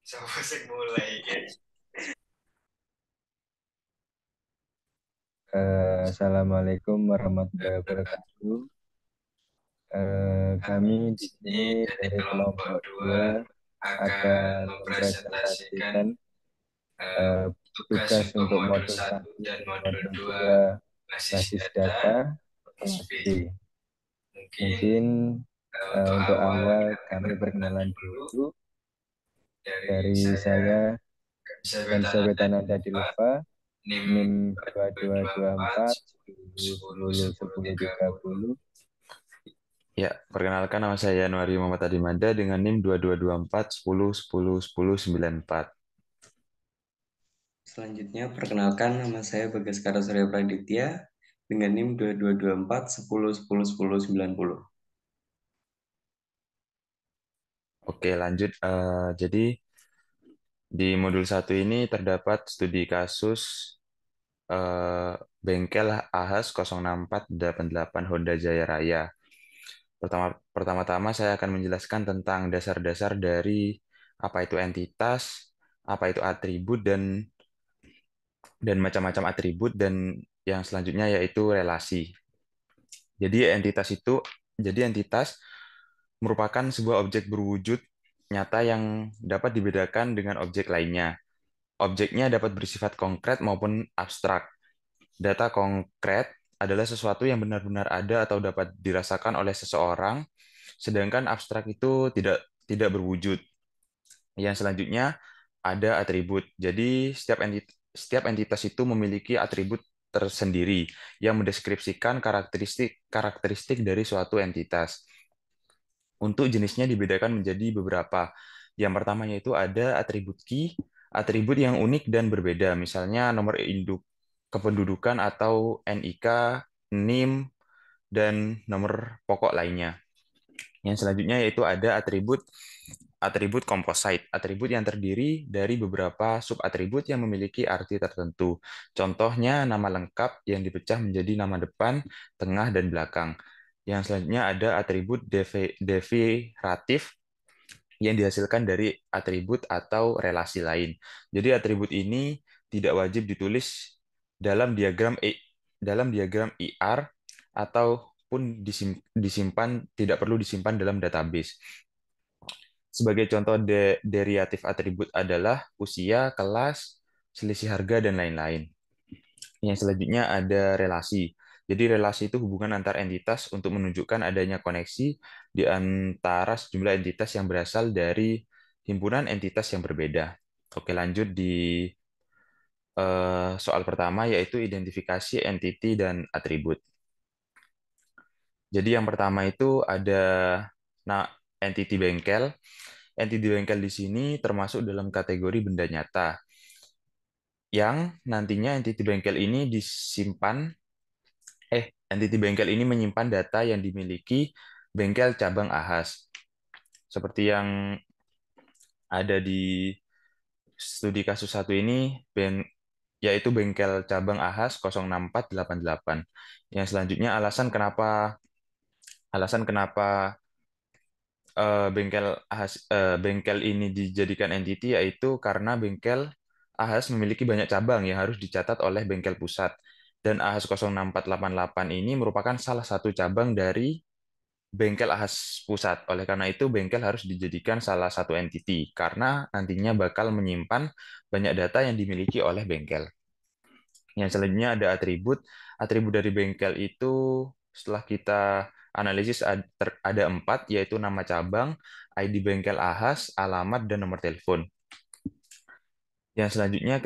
Sapa sing mulai iki? Assalamualaikum warahmatullahi wabarakatuh. Kami Kami di di sini sini dari dari kelompok kelompok dua 2 akan akan mempresentasikan mempresentasikan eh, eh, tugas tugas untuk untuk modul modul satu satu dan dan modul modul 2 2 basis basis data data kelas kelas B. B. Mungkin Mungkin untuk untuk awal awal kami kami perkenalan perkenalan dulu dulu dari dari saya saya saya Kansa Wetananda Wetananda Pak Dilufa, NIM NIM 2224 2224 10 10 10 10 10 10 30. 30. Ya, perkenalkan nama saya Januari Muhammad Adimanda dengan NIM 2224 10 10 10 94. Selanjutnya, perkenalkan nama saya Bagaskara Surya Praditya dengan NIM 2224 10 10 10 90. Oke, lanjut. Jadi di modul satu ini terdapat studi kasus eh, bengkel AHAS 06488 Honda Jaya Raya. Pertama-tama saya akan menjelaskan tentang dasar-dasar dari apa itu entitas, apa itu atribut dan macam-macam atribut dan yang selanjutnya yaitu relasi. Jadi entitas merupakan sebuah objek berwujud nyata yang dapat dibedakan dengan objek lainnya. Objeknya dapat bersifat konkret maupun abstrak. Data konkret adalah sesuatu yang benar-benar ada atau dapat dirasakan oleh seseorang, sedangkan abstrak itu tidak berwujud. Yang selanjutnya ada atribut. Jadi setiap entitas itu memiliki atribut tersendiri yang mendeskripsikan karakteristik dari suatu entitas. Untuk jenisnya dibedakan menjadi beberapa. Yang pertama yaitu ada atribut key, atribut yang unik dan berbeda, misalnya nomor induk kependudukan atau NIK, NIM, dan nomor pokok lainnya. Yang selanjutnya yaitu ada atribut atribut composite, atribut yang terdiri dari beberapa subatribut yang memiliki arti tertentu. Contohnya nama lengkap yang dipecah menjadi nama depan, tengah, dan belakang. Yang selanjutnya ada atribut deviratif yang dihasilkan dari atribut atau relasi lain. Jadi atribut ini tidak wajib ditulis dalam diagram IR ataupun disimpan tidak perlu disimpan dalam database. Sebagai contoh derivatif atribut adalah usia, kelas, selisih harga, dan lain-lain. Yang selanjutnya ada relasi. Jadi relasi itu hubungan antar entitas untuk menunjukkan adanya koneksi di antara sejumlah entitas yang berasal dari himpunan entitas yang berbeda. Oke, lanjut di soal pertama yaitu identifikasi entiti dan atribut. Jadi yang pertama itu ada nah entiti bengkel. Entiti bengkel di sini termasuk dalam kategori benda nyata yang nantinya entiti bengkel ini menyimpan data yang dimiliki bengkel cabang AHAS. Seperti yang ada di studi kasus satu ini, yaitu bengkel cabang AHAS 06488. Yang selanjutnya alasan kenapa bengkel ini dijadikan entiti yaitu karena bengkel AHAS memiliki banyak cabang yang harus dicatat oleh bengkel pusat. Dan AHAS 06488 ini merupakan salah satu cabang dari bengkel AHAS pusat. Oleh karena itu, bengkel harus dijadikan salah satu entiti karena nantinya bakal menyimpan banyak data yang dimiliki oleh bengkel. Yang selanjutnya ada atribut. Atribut dari bengkel itu setelah kita analisis ada 4, yaitu nama cabang, ID bengkel AHAS, alamat, dan nomor telepon. Yang selanjutnya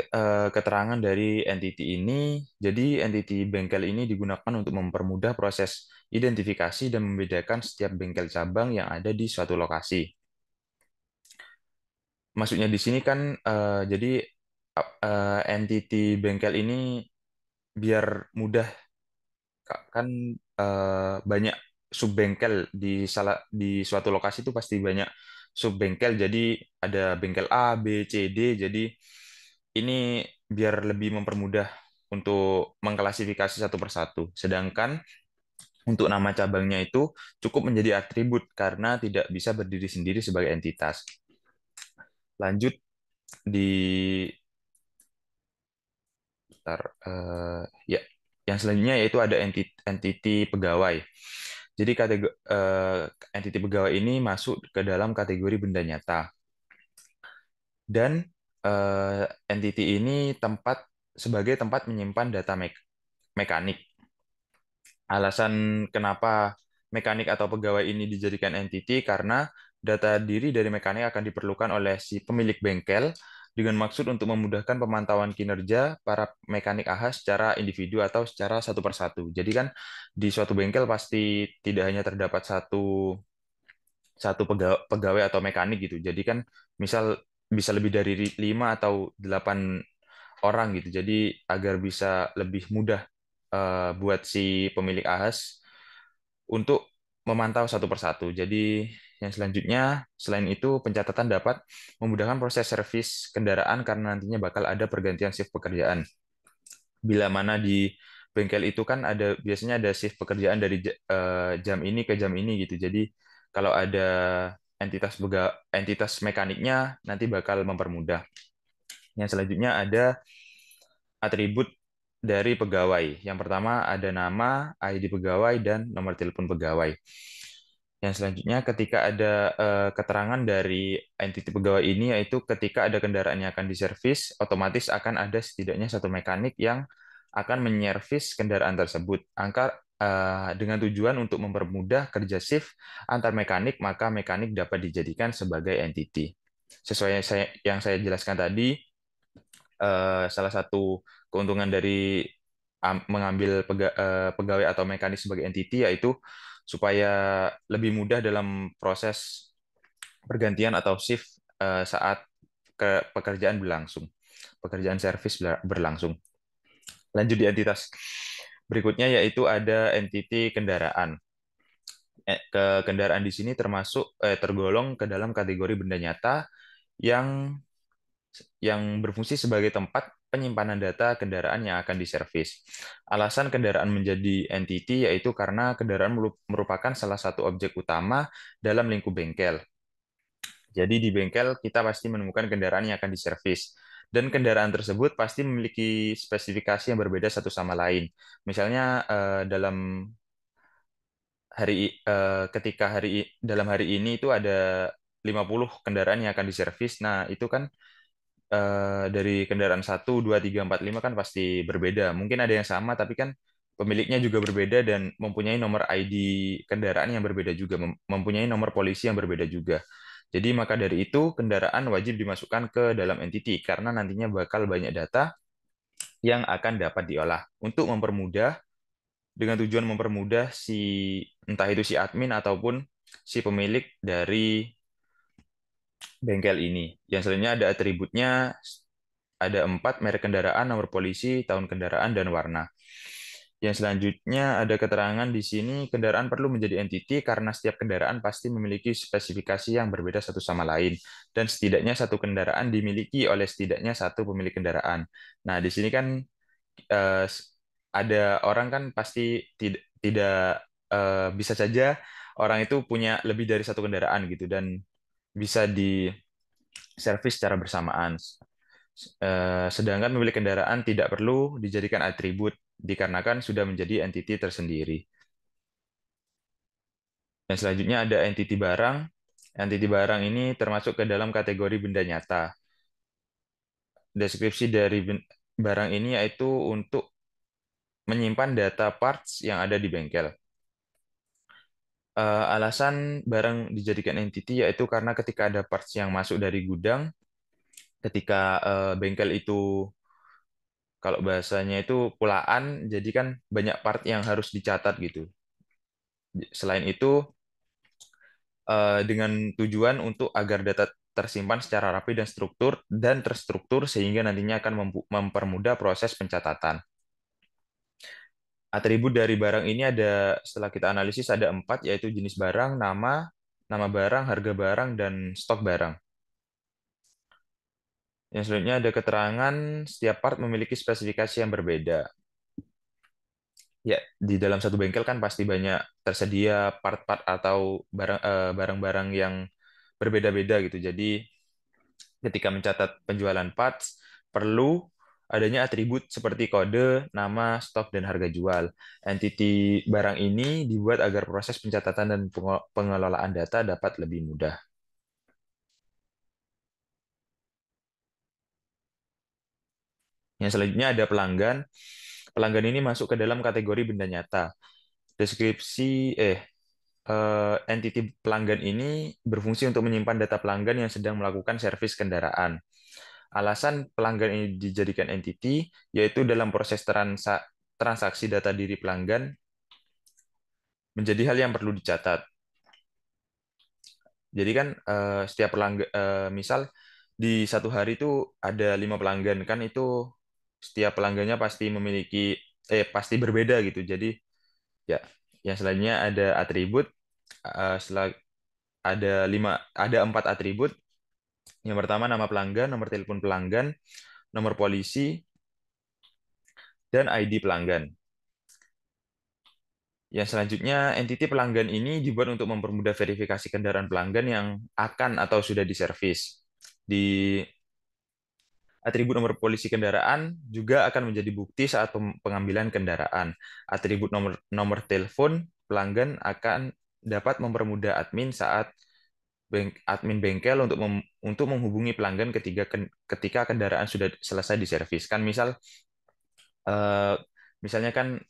keterangan dari entity ini. Jadi entity bengkel ini digunakan untuk mempermudah proses identifikasi dan membedakan setiap bengkel cabang yang ada di suatu lokasi. Maksudnya di sini kan jadi entity bengkel ini biar mudah kan banyak sub bengkel di suatu lokasi itu pasti banyak sub bengkel. Jadi ada bengkel A, B, C, D. Jadi ini biar lebih mempermudah untuk mengklasifikasi satu persatu. Sedangkan untuk nama cabangnya itu cukup menjadi atribut karena tidak bisa berdiri sendiri sebagai entitas. Lanjut di bentar, ya, yang selanjutnya yaitu ada entity pegawai. Jadi entity pegawai ini masuk ke dalam kategori benda nyata. Dan entity ini sebagai tempat menyimpan data mekanik. Alasan kenapa mekanik atau pegawai ini dijadikan entity karena data diri dari mekanik akan diperlukan oleh si pemilik bengkel dengan maksud untuk memudahkan pemantauan kinerja para mekanik AHA secara individu atau secara satu persatu. Jadi kan di suatu bengkel pasti tidak hanya terdapat satu satu pegawai atau mekanik gitu. Jadi kan misal bisa lebih dari 5 atau 8 orang gitu. Jadi agar bisa lebih mudah buat si pemilik AHAS untuk memantau satu persatu. Jadi yang selanjutnya, selain itu pencatatan dapat memudahkan proses servis kendaraan karena nantinya bakal ada pergantian shift pekerjaan. Bila mana di bengkel itu kan biasanya ada shift pekerjaan dari jam ini ke jam ini gitu. Jadi kalau ada entitas mekaniknya nanti bakal mempermudah. Yang selanjutnya ada atribut dari pegawai. Yang pertama ada nama, ID pegawai, dan nomor telepon pegawai. Yang selanjutnya ketika ada keterangan dari entiti pegawai ini, yaitu ketika ada kendaraan yang akan diservis, otomatis akan ada setidaknya satu mekanik yang akan menyervis kendaraan tersebut. Dengan tujuan untuk mempermudah kerja shift antar mekanik, maka mekanik dapat dijadikan sebagai entiti. Sesuai yang saya jelaskan tadi, salah satu keuntungan dari mengambil pegawai atau mekanik sebagai entity yaitu supaya lebih mudah dalam proses pergantian atau shift saat pekerjaan berlangsung, pekerjaan servis berlangsung. Lanjut di entitas berikutnya yaitu ada entity kendaraan. Kendaraan di sini tergolong ke dalam kategori benda nyata yang berfungsi sebagai tempat penyimpanan data kendaraan yang akan diservis. Alasan kendaraan menjadi entity yaitu karena kendaraan merupakan salah satu objek utama dalam lingkup bengkel. Jadi di bengkel kita pasti menemukan kendaraan yang akan diservis. Dan kendaraan tersebut pasti memiliki spesifikasi yang berbeda satu sama lain. Misalnya dalam hari ini itu ada 50 kendaraan yang akan diservis. Nah, itu kan dari kendaraan 1, 2, 3, 4, 5 kan pasti berbeda. Mungkin ada yang sama, tapi kan pemiliknya juga berbeda dan mempunyai nomor ID kendaraan yang berbeda juga, mempunyai nomor polisi yang berbeda juga. Jadi maka dari itu kendaraan wajib dimasukkan ke dalam entity karena nantinya bakal banyak data yang akan dapat diolah untuk mempermudah dengan tujuan mempermudah entah itu si admin ataupun si pemilik dari bengkel ini. Yang selanjutnya ada atributnya, ada 4, merek kendaraan, nomor polisi, tahun kendaraan, dan warna. Yang selanjutnya ada keterangan di sini, kendaraan perlu menjadi entity karena setiap kendaraan pasti memiliki spesifikasi yang berbeda satu sama lain. Dan setidaknya satu kendaraan dimiliki oleh setidaknya satu pemilik kendaraan. Nah, di sini kan eh, ada orang kan pasti tidak tidak bisa saja orang itu punya lebih dari satu kendaraan gitu dan bisa di servis secara bersamaan. Sedangkan pemilik kendaraan tidak perlu dijadikan atribut dikarenakan sudah menjadi entiti tersendiri. Yang selanjutnya ada entiti barang. Entiti barang ini termasuk ke dalam kategori benda nyata. Deskripsi dari barang ini yaitu untuk menyimpan data parts yang ada di bengkel. Alasan barang dijadikan entity yaitu karena ketika ada parts yang masuk dari gudang, ketika bengkel itu kalau bahasanya itu pulaan, jadi kan banyak part yang harus dicatat gitu. Selain itu, dengan tujuan untuk agar data tersimpan secara rapi dan terstruktur sehingga nantinya akan mempermudah proses pencatatan. Atribut dari barang ini setelah kita analisis ada 4, yaitu jenis barang, nama barang, harga barang, dan stok barang. Yang selanjutnya ada keterangan setiap part memiliki spesifikasi yang berbeda. Ya, di dalam satu bengkel kan pasti banyak tersedia part-part atau barang-barang yang berbeda-beda gitu. Jadi Ketika mencatat penjualan parts, perlu adanya atribut seperti kode, nama, stok, dan harga jual. Entiti barang ini dibuat agar proses pencatatan dan pengelolaan data dapat lebih mudah. Yang selanjutnya ada pelanggan. Pelanggan ini masuk ke dalam kategori benda nyata. Deskripsi entiti pelanggan ini berfungsi untuk menyimpan data pelanggan yang sedang melakukan servis kendaraan. Alasan pelanggan ini dijadikan entiti yaitu dalam proses transaksi data diri pelanggan menjadi hal yang perlu dicatat. Jadi kan setiap pelanggan, misal di satu hari itu ada 5 pelanggan kan itu setiap pelanggannya pasti memiliki pasti berbeda gitu. Jadi ya, yang selanjutnya ada atribut. Setelah ada 4 atribut. Yang pertama nama pelanggan, nomor telepon pelanggan, nomor polisi, dan ID pelanggan. Yang selanjutnya, entiti pelanggan ini dibuat untuk mempermudah verifikasi kendaraan pelanggan yang akan atau sudah diservis. Di atribut nomor polisi kendaraan juga akan menjadi bukti saat pengambilan kendaraan. Atribut nomor telepon pelanggan akan dapat mempermudah admin saat admin bengkel untuk menghubungi pelanggan ketika kendaraan sudah selesai diservis. Kan eh, misalnya kan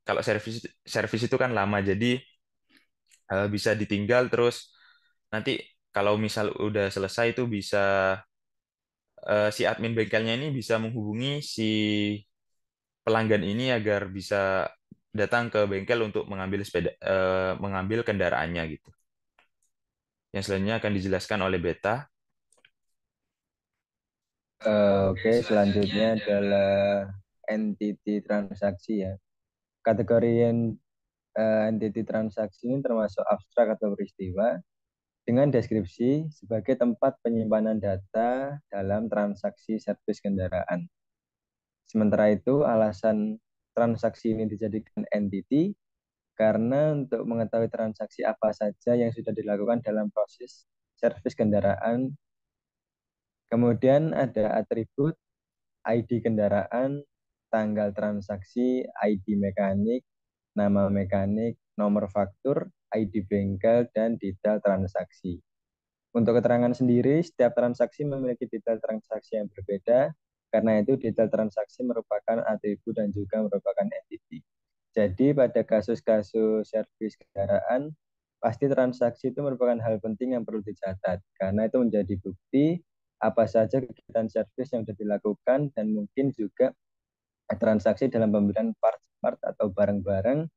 kalau servis servis itu kan lama, jadi bisa ditinggal terus nanti kalau misal udah selesai itu bisa si admin bengkelnya ini bisa menghubungi si pelanggan ini agar bisa datang ke bengkel untuk mengambil kendaraannya gitu. Yang selanjutnya akan dijelaskan oleh Beta. Oke, selanjutnya adalah entity transaksi ya. Kategori entity transaksi ini termasuk abstrak atau peristiwa dengan deskripsi sebagai tempat penyimpanan data dalam transaksi servis kendaraan. Sementara itu, alasan transaksi ini dijadikan entity karena untuk mengetahui transaksi apa saja yang sudah dilakukan dalam proses servis kendaraan. Kemudian ada atribut ID kendaraan, tanggal transaksi, ID mekanik, nama mekanik, nomor faktur, ID bengkel, dan detail transaksi. Untuk keterangan sendiri, setiap transaksi memiliki detail transaksi yang berbeda, karena itu detail transaksi merupakan atribut dan juga merupakan entity. Jadi pada kasus-kasus servis kendaraan, pasti transaksi itu merupakan hal penting yang perlu dicatat, karena itu menjadi bukti apa saja kegiatan servis yang sudah dilakukan dan mungkin juga transaksi dalam pembelian part-part atau barang-barang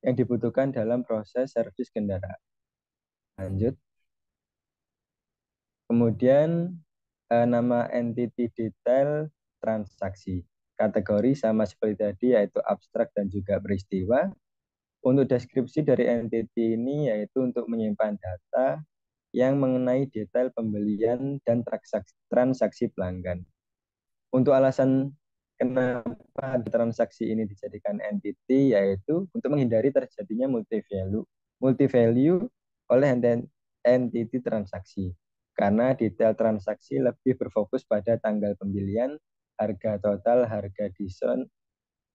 yang dibutuhkan dalam proses servis kendaraan. Lanjut. Kemudian nama entity detail transaksi. Kategori sama seperti tadi yaitu abstrak dan juga peristiwa. Untuk deskripsi dari entity ini yaitu untuk menyimpan data yang mengenai detail pembelian dan transaksi pelanggan. Untuk alasan kenapa transaksi ini dijadikan entity yaitu untuk menghindari terjadinya multi value oleh entity transaksi. Karena detail transaksi lebih berfokus pada tanggal pembelian, harga total, harga diskon,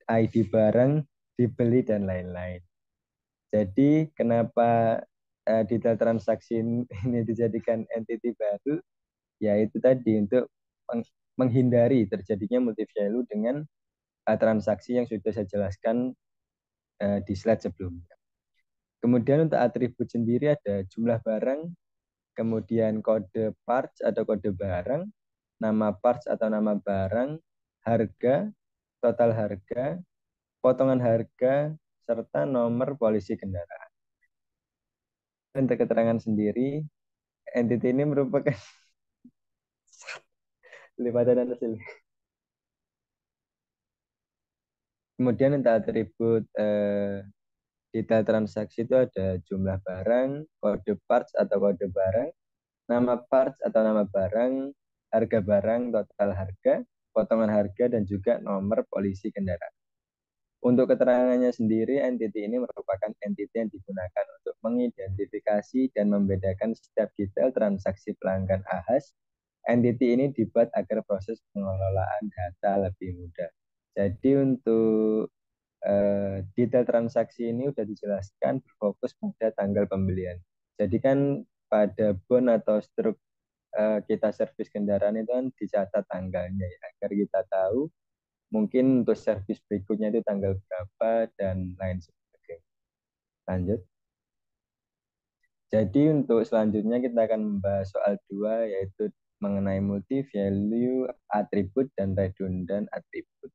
ID barang dibeli dan lain-lain. Jadi kenapa detail transaksi ini dijadikan entity baru? Yaitu tadi untuk menghindari terjadinya multi value dengan transaksi yang sudah saya jelaskan di slide sebelumnya. Kemudian untuk atribut sendiri ada jumlah barang, kemudian kode parts atau kode barang, nama parts atau nama barang, harga, total harga, potongan harga, serta nomor polisi kendaraan. Untuk keterangan sendiri, entity ini merupakan lipatan dan hasil. Kemudian untuk atribut detail transaksi itu ada jumlah barang, kode parts atau kode barang, nama parts atau nama barang, harga barang, total harga, potongan harga, dan juga nomor polisi kendaraan. Untuk keterangannya sendiri, entity ini merupakan entity yang digunakan untuk mengidentifikasi dan membedakan setiap detail transaksi pelanggan AHAS entity ini dibuat agar proses pengelolaan data lebih mudah. Jadi untuk detail transaksi ini sudah dijelaskan berfokus pada tanggal pembelian. Jadi kan pada bon atau struk kita servis kendaraan itu kan dicatat tanggalnya ya, agar kita tahu mungkin untuk servis berikutnya itu tanggal berapa dan lain sebagainya. Lanjut. Jadi untuk selanjutnya kita akan membahas soal 2 yaitu mengenai multi value atribut dan redundant atribut.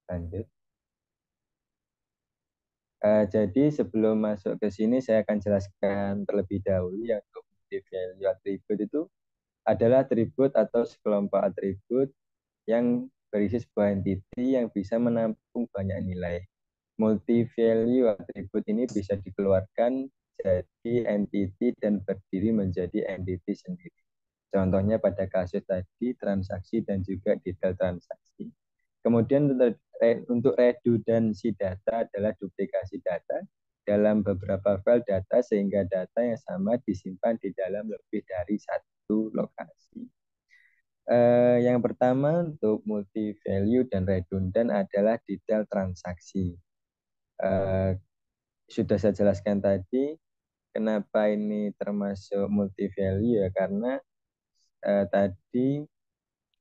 Lanjut. Jadi sebelum masuk ke sini saya akan jelaskan terlebih dahulu yang untuk multi value atribut itu adalah atribut atau sekelompok atribut yang berisi sebuah entity yang bisa menampung banyak nilai. Multi value atribut ini bisa dikeluarkan jadi entity dan berdiri menjadi entity sendiri. Contohnya pada kasus tadi transaksi dan juga detail transaksi. Kemudian untuk redundansi data adalah duplikasi data dalam beberapa file data sehingga data yang sama disimpan di dalam lebih dari satu lokasi. Yang pertama untuk multi value dan redundant adalah detail transaksi. Sudah saya jelaskan tadi kenapa ini termasuk multi value ya karena tadi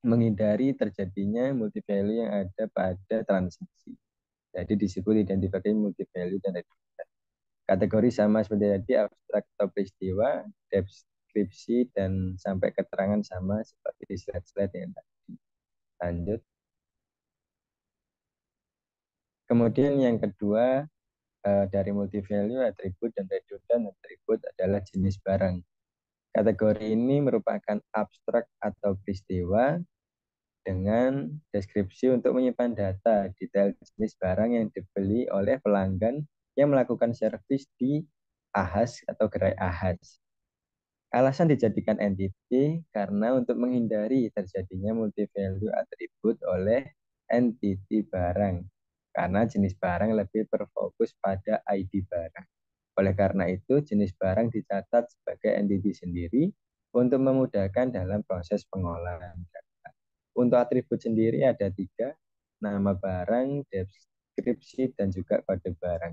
menghindari terjadinya multi value yang ada pada transaksi. Jadi disebut identifikasi multi value dan redundant. Kategori sama seperti tadi abstrak atau peristiwa, deskripsi dan sampai keterangan sama seperti di slide-slide yang tadi. Lanjut. Kemudian yang kedua dari multi value atribut dan redundant atribut adalah jenis barang. Kategori ini merupakan abstrak atau peristiwa dengan deskripsi untuk menyimpan data detail jenis barang yang dibeli oleh pelanggan yang melakukan servis di AHAS atau gerai AHAS. Alasan dijadikan entity karena untuk menghindari terjadinya multi value atribut oleh entity barang. Karena jenis barang lebih berfokus pada ID barang. Oleh karena itu, jenis barang dicatat sebagai entity sendiri untuk memudahkan dalam proses pengolahan data. Untuk atribut sendiri ada 3, nama barang, deskripsi, dan juga kode barang.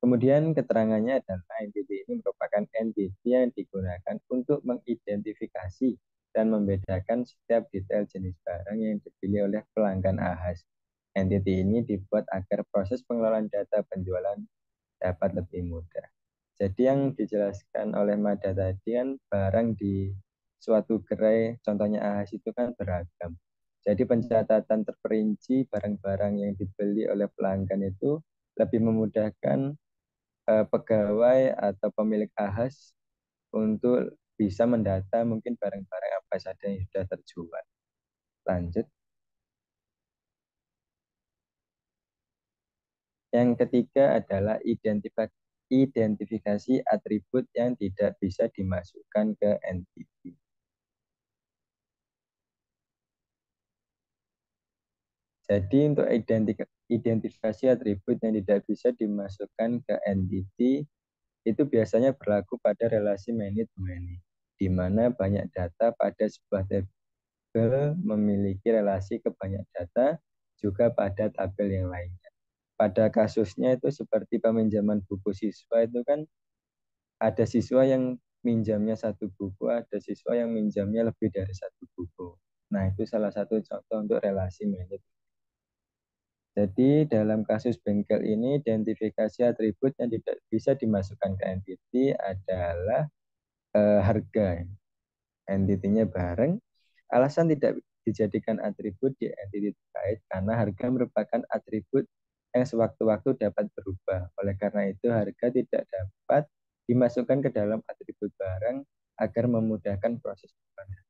Kemudian keterangannya adalah entity ini merupakan entity yang digunakan untuk mengidentifikasi dan membedakan setiap detail jenis barang yang dipilih oleh pelanggan AHAS. Entity ini dibuat agar proses pengelolaan data penjualan dapat lebih mudah. Jadi yang dijelaskan oleh Mada tadi kan barang di suatu gerai, contohnya AHAS itu kan beragam. Jadi pencatatan terperinci barang-barang yang dibeli oleh pelanggan itu lebih memudahkan pegawai atau pemilik AHAS untuk bisa mendata mungkin barang-barang apa saja yang sudah terjual. Lanjut. Yang ketiga adalah identifikasi atribut yang tidak bisa dimasukkan ke entity. Jadi untuk identifikasi atribut yang tidak bisa dimasukkan ke entity itu biasanya berlaku pada relasi many to many, di mana banyak data pada sebuah tabel memiliki relasi ke banyak data juga pada tabel yang lainnya. Pada kasusnya itu seperti peminjaman buku siswa itu kan ada siswa yang minjamnya satu buku, ada siswa yang minjamnya lebih dari satu buku. Nah itu salah satu contoh untuk relasi many. Jadi dalam kasus bengkel ini identifikasi atribut yang tidak bisa dimasukkan ke entity adalah harga. Entitinya barang. Alasan tidak dijadikan atribut di entity terkait karena harga merupakan atribut yang sewaktu-waktu dapat berubah. Oleh karena itu harga tidak dapat dimasukkan ke dalam atribut barang agar memudahkan proses penjualan.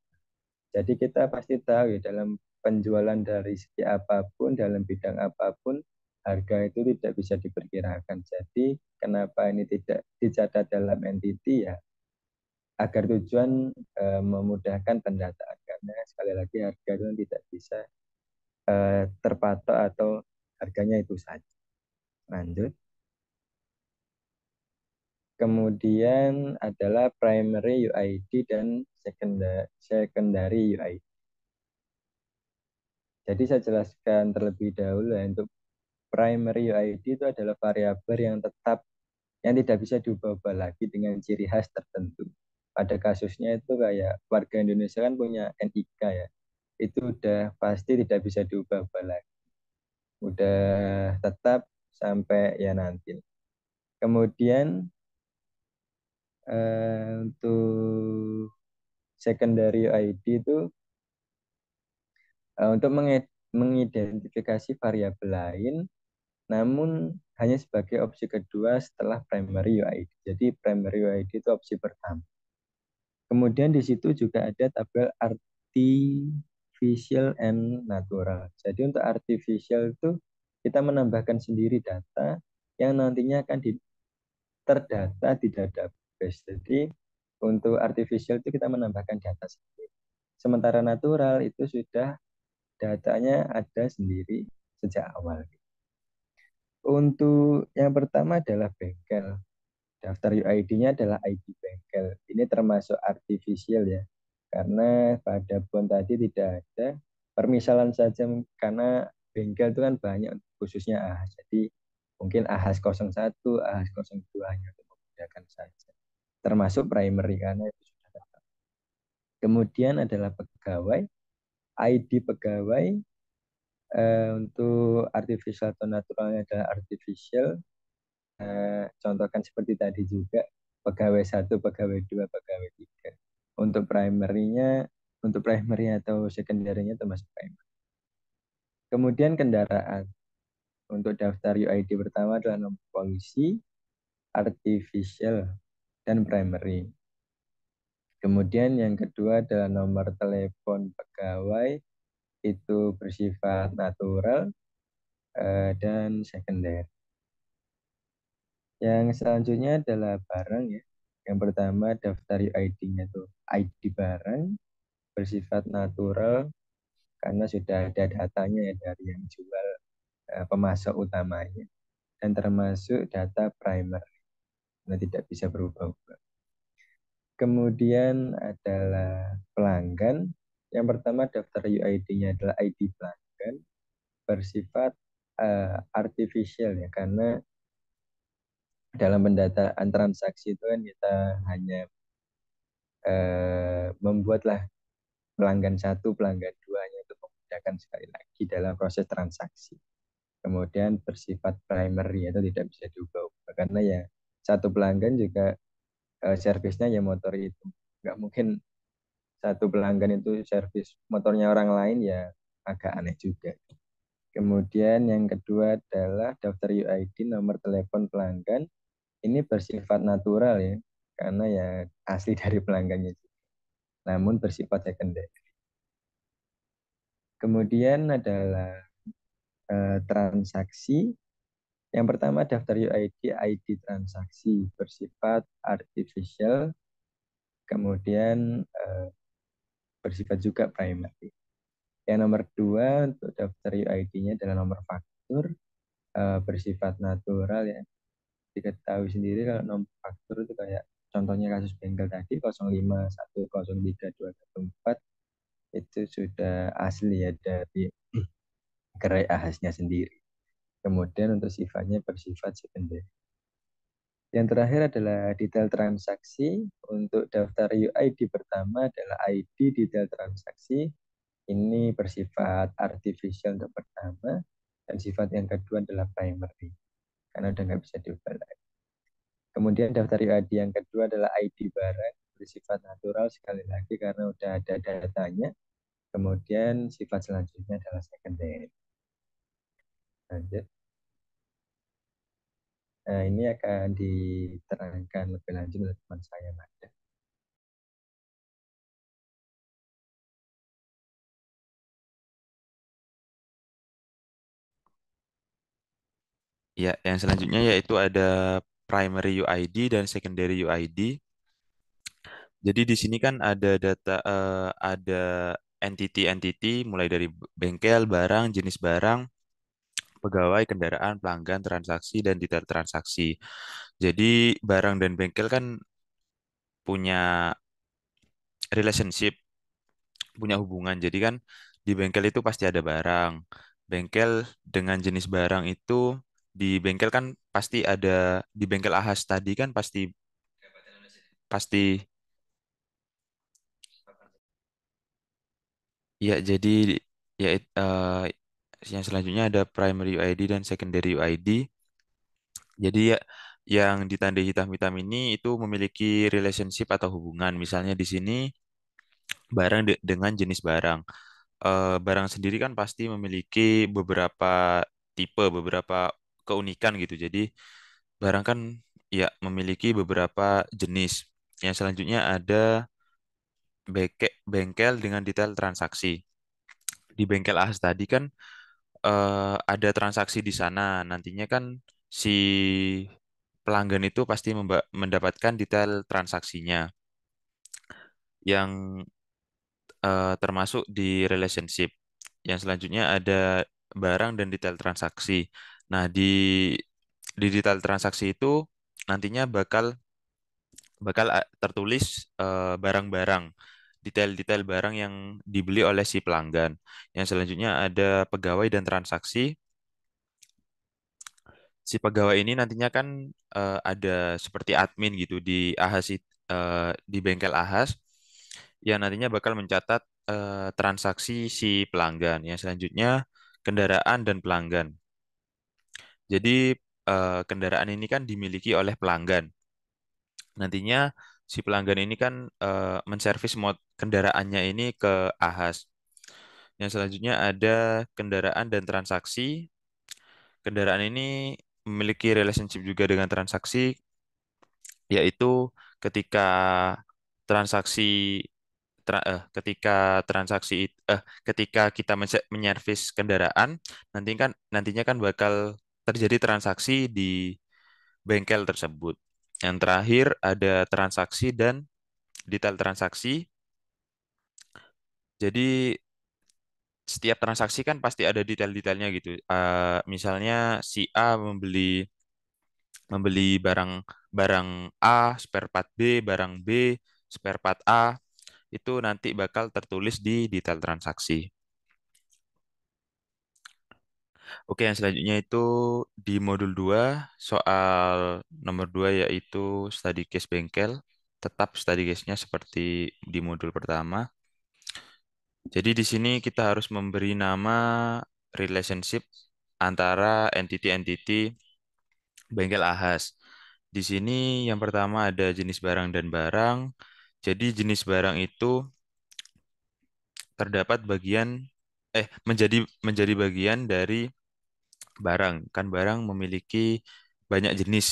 Jadi kita pasti tahu ya dalam penjualan dari segi apapun, dalam bidang apapun, harga itu tidak bisa diperkirakan. Jadi kenapa ini tidak dicatat dalam entity ya? Agar tujuan memudahkan pendataan. Karena sekali lagi harga itu tidak bisa terpatok atau harganya itu saja. Lanjut. Kemudian adalah primary UID dan secondary UID. Jadi saya jelaskan terlebih dahulu ya, untuk primary UID itu adalah variabel yang tetap yang tidak bisa diubah-ubah lagi dengan ciri khas tertentu. Pada kasusnya itu kayak warga Indonesia kan punya NIK ya. Itu udah pasti tidak bisa diubah-ubah lagi. Udah tetap sampai ya nanti. Kemudian untuk secondary UID itu untuk mengidentifikasi variabel lain namun hanya sebagai opsi kedua setelah primary UID. Jadi primary UID itu opsi pertama. Kemudian di situ juga ada tabel artificial and natural. Jadi untuk artificial itu kita menambahkan sendiri data yang nantinya akan terdata di database. Jadi untuk artificial itu kita menambahkan data sendiri. Sementara natural itu sudah datanya ada sendiri sejak awal. Untuk yang pertama adalah bengkel. Daftar UID-nya adalah ID bengkel. Ini termasuk artificial ya. Karena pada BON tadi tidak ada permisalan saja karena bengkel itu kan banyak khususnya AHAS. Jadi mungkin AHAS 01, AHAS 02 hanya untuk memudahkan saja. Termasuk primary karena itu sudah tetap. Kemudian adalah pegawai. ID pegawai untuk artificial atau naturalnya adalah artificial. Contohkan seperti tadi juga pegawai 1, pegawai 2, pegawai 3. Untuk primary-nya, untuk primary atau secondary-nya termasuk primary. Kemudian kendaraan. Untuk daftar UID pertama adalah nomor polisi, artificial, dan primary. Kemudian yang kedua adalah nomor telepon pegawai, itu bersifat natural dan secondary. Yang selanjutnya adalah barang ya. Yang pertama daftar UID-nya itu ID barang bersifat natural karena sudah ada datanya ya dari yang jual pemasok utamanya dan termasuk data primer. Nah, tidak bisa berubah-ubah. Kemudian adalah pelanggan. Yang pertama daftar UID-nya adalah ID pelanggan bersifat artificial ya karena dalam pendataan transaksi itu kan kita hanya membuatlah pelanggan 1, pelanggan 2 hanya untuk memudahkan sekali lagi dalam proses transaksi. Kemudian bersifat primary atau tidak bisa diubah-ubah karena ya satu pelanggan juga servisnya ya motor itu. Nggak mungkin satu pelanggan itu servis motornya orang lain ya agak aneh juga. Kemudian yang kedua adalah daftar UID nomor telepon pelanggan. Ini bersifat natural ya, karena ya asli dari pelanggannya juga. Namun bersifat secondary. Kemudian adalah transaksi. Yang pertama daftar UID, ID transaksi bersifat artificial. Kemudian bersifat juga primary. Yang nomor 2 untuk daftar UID-nya adalah nomor faktur bersifat natural ya. Diketahui sendiri kalau nomor faktur itu kayak contohnya kasus bengkel tadi 05103214 itu sudah asli ya dari gerai AHAS-nya sendiri. Kemudian untuk sifatnya bersifat secondary. Yang terakhir adalah detail transaksi. Untuk daftar UID pertama adalah ID detail transaksi. Ini bersifat artificial untuk pertama. Dan sifat yang kedua adalah primary. Karena udah nggak bisa diubah lagi. Kemudian daftar UID yang kedua adalah ID barang. Bersifat natural sekali lagi karena udah ada datanya. Kemudian sifat selanjutnya adalah secondary. Lanjut. Nah, ini akan diterangkan lebih lanjut oleh teman saya, Mada. Ya, yang selanjutnya yaitu ada primary UID dan secondary UID. Jadi di sini kan ada data, ada entity-entity mulai dari bengkel, barang, jenis barang, pegawai, kendaraan, pelanggan, transaksi, dan detail transaksi. Jadi barang dan bengkel kan punya relationship, punya hubungan. Jadi kan di bengkel itu pasti ada barang. Bengkel dengan jenis barang itu di bengkel kan pasti ada, di bengkel ahas tadi kan pasti pasti ya, jadi ya yang selanjutnya ada primary UID dan secondary UID. Jadi ya, yang ditandai hitam-hitam ini itu memiliki relationship atau hubungan. Misalnya di sini barang dengan jenis barang. Barang sendiri kan pasti memiliki beberapa tipe, beberapa keunikan gitu. Jadi barang kan ya memiliki beberapa jenis. Yang selanjutnya ada bengkel dengan detail transaksi. Di bengkel AHAS tadi kan ada transaksi di sana. Nantinya kan si pelanggan itu pasti mendapatkan detail transaksinya yang termasuk di relationship. Yang selanjutnya ada barang dan detail transaksi. Nah, di detail transaksi itu nantinya bakal bakal tertulis barang-barang, detail-detail barang yang dibeli oleh si pelanggan. Yang selanjutnya ada pegawai dan transaksi. Si pegawai ini nantinya kan ada seperti admin gitu di AHAS, di bengkel AHAS yang nantinya bakal mencatat transaksi si pelanggan. Yang selanjutnya kendaraan dan pelanggan. Jadi kendaraan ini kan dimiliki oleh pelanggan. Nantinya si pelanggan ini kan menservis mod kendaraannya ini ke AHAS. Yang selanjutnya ada kendaraan dan transaksi. Kendaraan ini memiliki relationship juga dengan transaksi, yaitu ketika transaksi ketika ketika kita menyervis kendaraan, nantinya kan bakal terjadi transaksi di bengkel tersebut. Yang terakhir ada transaksi dan detail transaksi. Jadi setiap transaksi kan pasti ada detail-detailnya gitu. Misalnya si A membeli membeli barang barang A, spare part B, barang B, spare part A, itu nanti bakal tertulis di detail transaksi. Oke, yang selanjutnya itu di modul 2 soal nomor 2 yaitu study case bengkel. Tetap study case-nya seperti di modul pertama. Jadi di sini kita harus memberi nama relationship antara entity-entity bengkel ahas. Di sini yang pertama ada jenis barang dan barang. Jadi jenis barang itu terdapat menjadi menjadi bagian dari barang. Kan barang memiliki banyak jenis.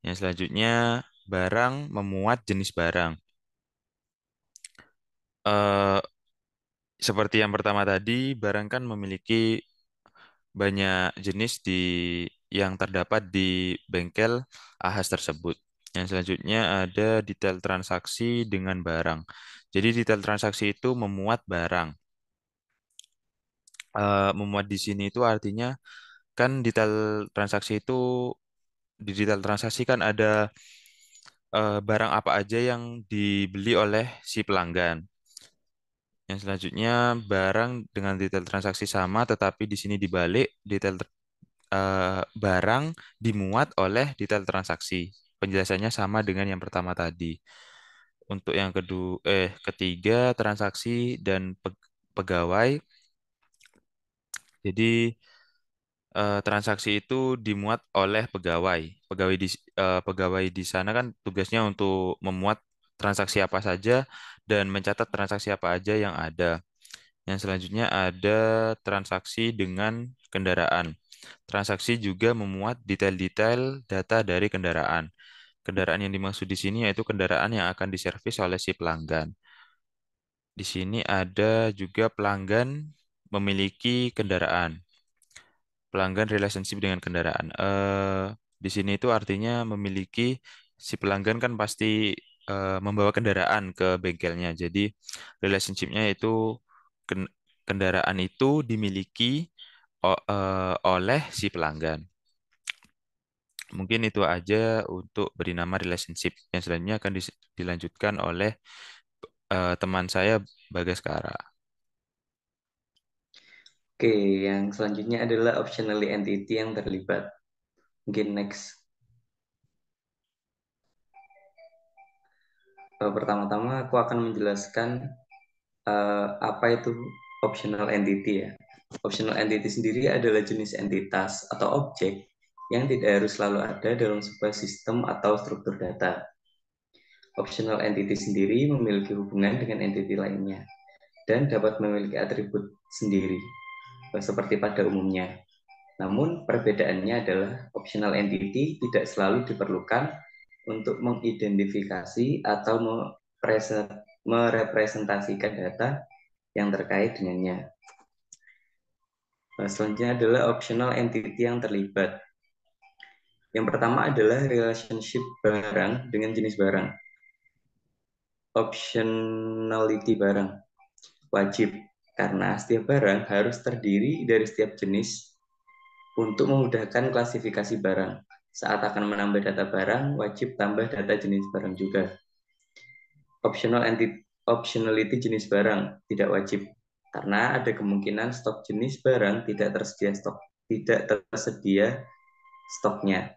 Yang selanjutnya barang memuat jenis barang. Eh, Seperti yang pertama tadi, barang kan memiliki banyak jenis yang terdapat di bengkel ahas tersebut. Yang selanjutnya ada detail transaksi dengan barang. Jadi detail transaksi itu memuat barang. Memuat di sini itu artinya kan detail transaksi itu di detail transaksi kan ada barang apa aja yang dibeli oleh si pelanggan. Yang selanjutnya barang dengan detail transaksi sama, tetapi di sini dibalik barang dimuat oleh detail transaksi. Penjelasannya sama dengan yang pertama tadi. Untuk yang ketiga transaksi dan pegawai. Jadi transaksi itu dimuat oleh pegawai. Pegawai di sana kan tugasnya untuk memuat transaksi apa saja dan mencatat transaksi apa aja yang ada. Yang selanjutnya ada transaksi dengan kendaraan. Transaksi juga memuat detail-detail data dari kendaraan. Kendaraan yang dimaksud di sini yaitu kendaraan yang akan diservis oleh si pelanggan. Di sini ada juga pelanggan memiliki kendaraan. Pelanggan relationship dengan kendaraan. Di sini itu artinya memiliki si pelanggan kan pasti membawa kendaraan ke bengkelnya. Jadi relationship-nya itu kendaraan itu dimiliki oleh si pelanggan. Mungkin itu aja untuk beri nama relationship. Yang selanjutnya akan dilanjutkan oleh teman saya Bagaskara. Oke, yang selanjutnya adalah optionally entity yang terlibat. Mungkin next. Pertama-tama aku akan menjelaskan apa itu optional entity ya. Optional entity sendiri adalah jenis entitas atau objek yang tidak harus selalu ada dalam sebuah sistem atau struktur data. Optional entity sendiri memiliki hubungan dengan entity lainnya dan dapat memiliki atribut sendiri, seperti pada umumnya. Namun perbedaannya adalah optional entity tidak selalu diperlukan untuk mengidentifikasi atau merepresentasikan data yang terkait dengannya. Selanjutnya adalah optional entity yang terlibat. Yang pertama adalah relationship barang dengan jenis barang. Optionality barang wajib karena setiap barang harus terdiri dari setiap jenis untuk memudahkan klasifikasi barang. Saat akan menambah data barang, wajib tambah data jenis barang juga. Optionality jenis barang tidak wajib karena ada kemungkinan stok jenis barang tidak tersedia stoknya.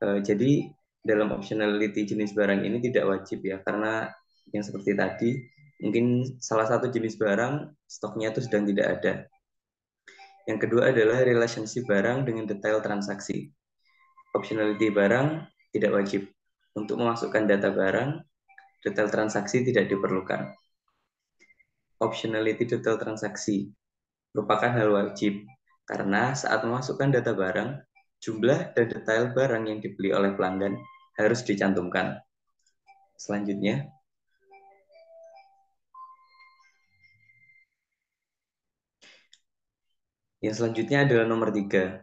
Jadi dalam optionality jenis barang ini tidak wajib ya, karena yang seperti tadi mungkin salah satu jenis barang stoknya itu sedang tidak ada. Yang kedua adalah relationship barang dengan detail transaksi. Optionality barang tidak wajib. Untuk memasukkan data barang, detail transaksi tidak diperlukan. Optionality detail transaksi merupakan hal wajib, karena saat memasukkan data barang, jumlah dan detail barang yang dibeli oleh pelanggan harus dicantumkan. Selanjutnya, yang selanjutnya adalah nomor 3.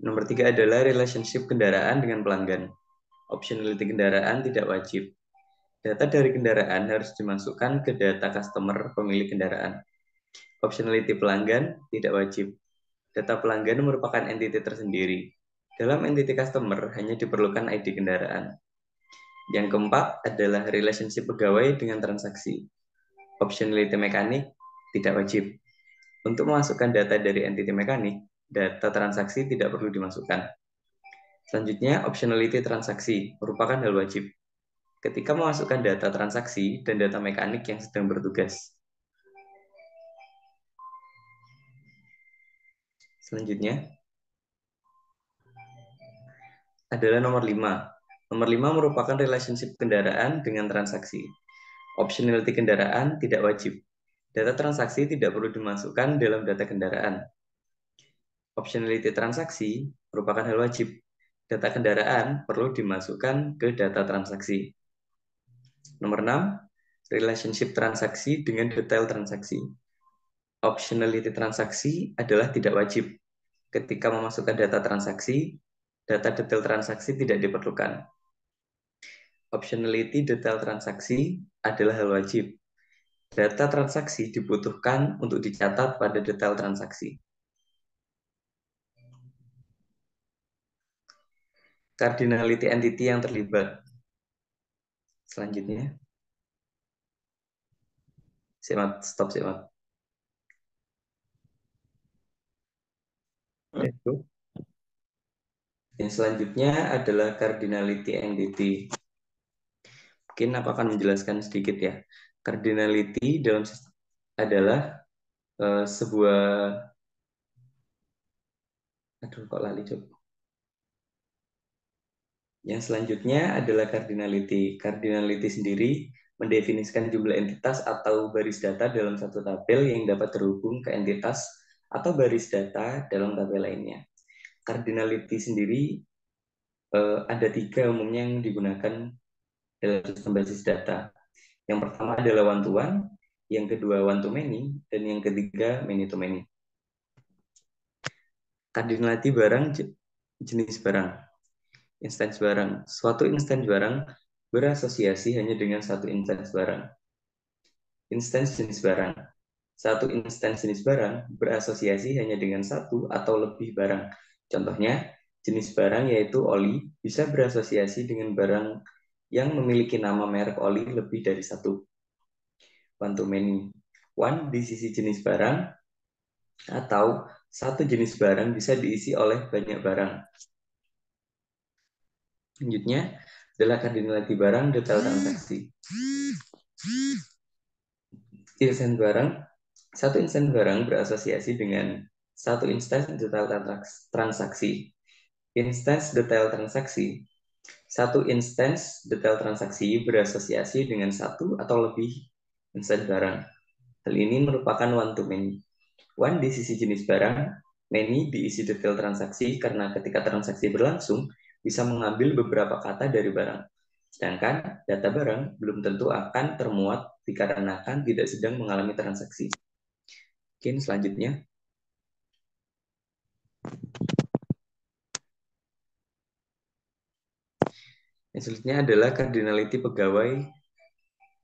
Nomor 3 adalah relationship kendaraan dengan pelanggan. Optionality kendaraan tidak wajib. Data dari kendaraan harus dimasukkan ke data customer pemilik kendaraan. Optionality pelanggan tidak wajib. Data pelanggan merupakan entiti tersendiri. Dalam entiti customer hanya diperlukan ID kendaraan. Yang keempat adalah relationship pegawai dengan transaksi. Optionality mekanik tidak wajib. Untuk memasukkan data dari entiti mekanik, data transaksi tidak perlu dimasukkan. Selanjutnya, optionality transaksi merupakan hal wajib ketika memasukkan data transaksi dan data mekanik yang sedang bertugas. Selanjutnya adalah nomor 5. Nomor 5 merupakan relationship kendaraan dengan transaksi. Optionality kendaraan tidak wajib. Data transaksi tidak perlu dimasukkan dalam data kendaraan. Optionality transaksi merupakan hal wajib. Data kendaraan perlu dimasukkan ke data transaksi. Nomor 6, relationship transaksi dengan detail transaksi. Optionality transaksi adalah tidak wajib. Ketika memasukkan data transaksi, data detail transaksi tidak diperlukan. Optionality detail transaksi adalah hal wajib. Data transaksi dibutuhkan untuk dicatat pada detail transaksi. Cardinality entity yang terlibat. Selanjutnya. Stop. Itu. Yang selanjutnya adalah cardinality entity. Mungkin aku akan menjelaskan sedikit ya. Cardinality dalam sistem adalah sebuah kok lali coba. Yang selanjutnya adalah cardinality. Cardinality sendiri mendefinisikan jumlah entitas atau baris data dalam satu tabel yang dapat terhubung ke entitas atau baris data dalam tabel lainnya. Cardinality sendiri ada 3 umumnya yang digunakan dalam sistem basis data. Yang pertama adalah one to one, yang kedua one to many, dan yang ketiga many to many. Cardinality barang jenis barang. Instance barang. Suatu instance barang berasosiasi hanya dengan satu instance barang. Instance jenis barang. satu instance jenis barang berasosiasi hanya dengan satu atau lebih barang. Contohnya, jenis barang yaitu oli bisa berasosiasi dengan barang yang memiliki nama merek oli lebih dari satu. One to many. One di sisi jenis barang atau satu jenis barang bisa diisi oleh banyak barang. Selanjutnya adalah kardinality barang, detail transaksi. Instance barang, satu instance barang berasosiasi dengan satu instance detail transaksi. Instance detail transaksi. Satu instance detail transaksi berasosiasi dengan satu atau lebih instance barang. Hal ini merupakan one to many. One di sisi jenis barang, many diisi detail transaksi karena ketika transaksi berlangsung bisa mengambil beberapa kata dari barang. Sedangkan data barang belum tentu akan termuat dikarenakan tidak sedang mengalami transaksi. Oke, selanjutnya. Yang selanjutnya adalah cardinality pegawai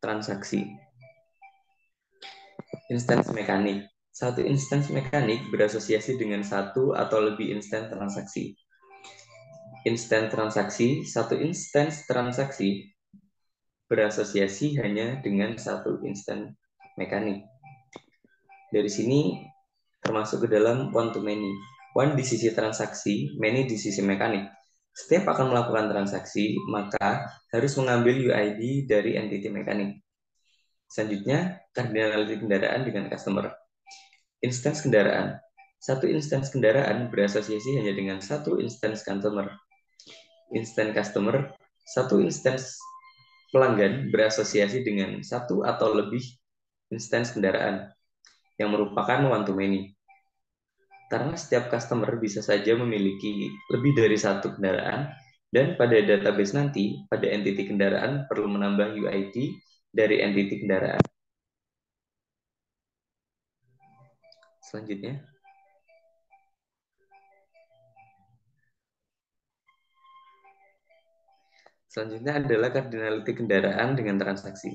transaksi. Instance mekanik. Satu instance mekanik berasosiasi dengan satu atau lebih instance transaksi. Instance transaksi, satu instance transaksi berasosiasi hanya dengan satu instance mekanik. Dari sini termasuk ke dalam one to many. One di sisi transaksi, many di sisi mekanik. Setiap akan melakukan transaksi, maka harus mengambil UID dari entity mekanik. Selanjutnya, cardinality kendaraan dengan customer. Instance kendaraan. Satu instance kendaraan berasosiasi hanya dengan satu instance customer. Instance customer, satu instance pelanggan berasosiasi dengan satu atau lebih instance kendaraan yang merupakan one to many. Karena setiap customer bisa saja memiliki lebih dari satu kendaraan, dan pada database nanti, pada entity kendaraan perlu menambah UID dari entity kendaraan. Selanjutnya. Selanjutnya adalah cardinality kendaraan dengan transaksi.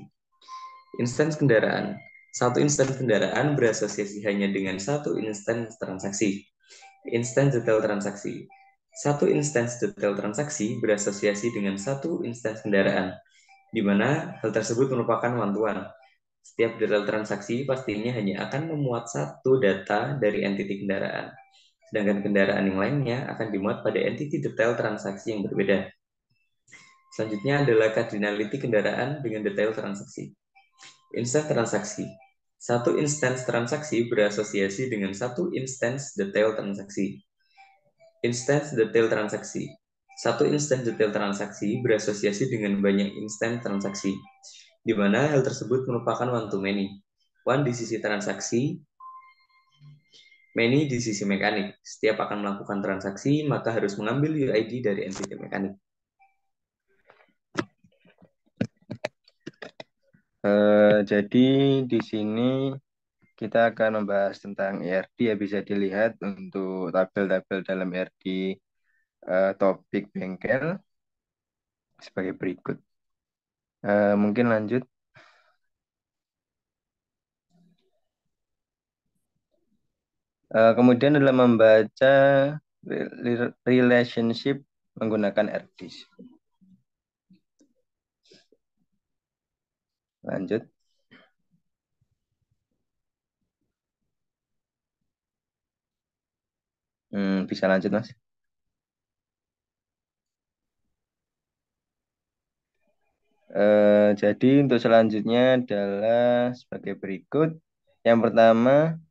Instance kendaraan. Satu instance kendaraan berasosiasi hanya dengan satu instance transaksi. Instance detail transaksi. Satu instance detail transaksi berasosiasi dengan satu instance kendaraan, di mana hal tersebut merupakan one-to-one. Setiap detail transaksi pastinya hanya akan memuat satu data dari entity kendaraan, sedangkan kendaraan yang lainnya akan dimuat pada entity detail transaksi yang berbeda. Selanjutnya adalah cardinality kendaraan dengan detail transaksi. Instance transaksi. Satu instance transaksi berasosiasi dengan satu instance detail transaksi. Instance detail transaksi. Satu instance detail transaksi berasosiasi dengan banyak instance transaksi, di mana hal tersebut merupakan one to many. One di sisi transaksi, many di sisi mekanik. Setiap akan melakukan transaksi, maka harus mengambil UID dari entity mekanik. Jadi di sini kita akan membahas tentang ERD ya, bisa dilihat untuk tabel-tabel dalam ERD topik bengkel sebagai berikut. Mungkin lanjut. Kemudian adalah membaca relationship menggunakan ERDs. Lanjut. Bisa lanjut, Mas. Jadi untuk selanjutnya adalah sebagai berikut. Yang pertama,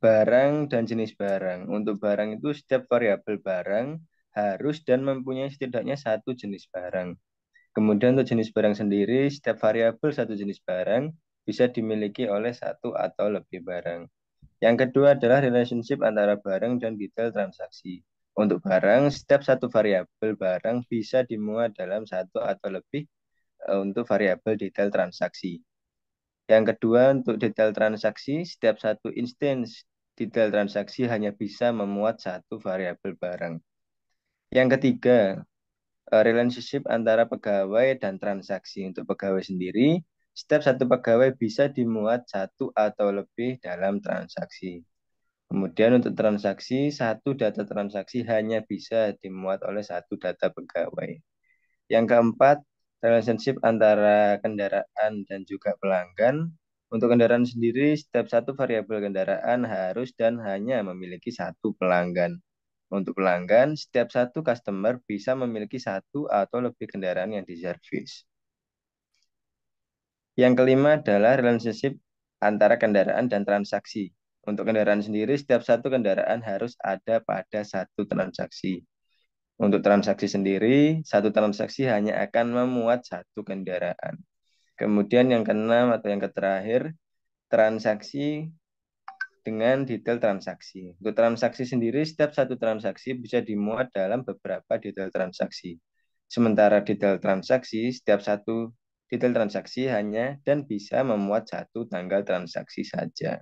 barang dan jenis barang. Untuk barang itu setiap variabel barang harus dan mempunyai setidaknya satu jenis barang. Kemudian untuk jenis barang sendiri, setiap variabel satu jenis barang bisa dimiliki oleh satu atau lebih barang. Yang kedua adalah relationship antara barang dan detail transaksi. Untuk barang, setiap satu variabel barang bisa dimuat dalam satu atau lebih untuk variabel detail transaksi. Yang kedua, untuk detail transaksi, setiap satu instance detail transaksi hanya bisa memuat satu variabel barang. Yang ketiga, relationship antara pegawai dan transaksi. Untuk pegawai sendiri, setiap satu pegawai bisa dimuat satu atau lebih dalam transaksi. Kemudian untuk transaksi, satu data transaksi hanya bisa dimuat oleh satu data pegawai. Yang keempat, relationship antara kendaraan dan juga pelanggan. Untuk kendaraan sendiri, setiap satu variabel kendaraan harus dan hanya memiliki satu pelanggan. Untuk pelanggan, setiap satu customer bisa memiliki satu atau lebih kendaraan yang diservis. Yang kelima adalah relationship antara kendaraan dan transaksi. Untuk kendaraan sendiri, setiap satu kendaraan harus ada pada satu transaksi. Untuk transaksi sendiri, satu transaksi hanya akan memuat satu kendaraan. Kemudian yang keenam atau yang terakhir, transaksi dengan detail transaksi. Untuk transaksi sendiri, setiap satu transaksi bisa dimuat dalam beberapa detail transaksi. Sementara detail transaksi, setiap satu detail transaksi hanya dan bisa memuat satu tanggal transaksi saja.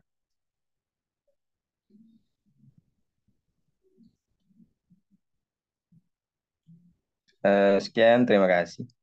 Sekian, terima kasih.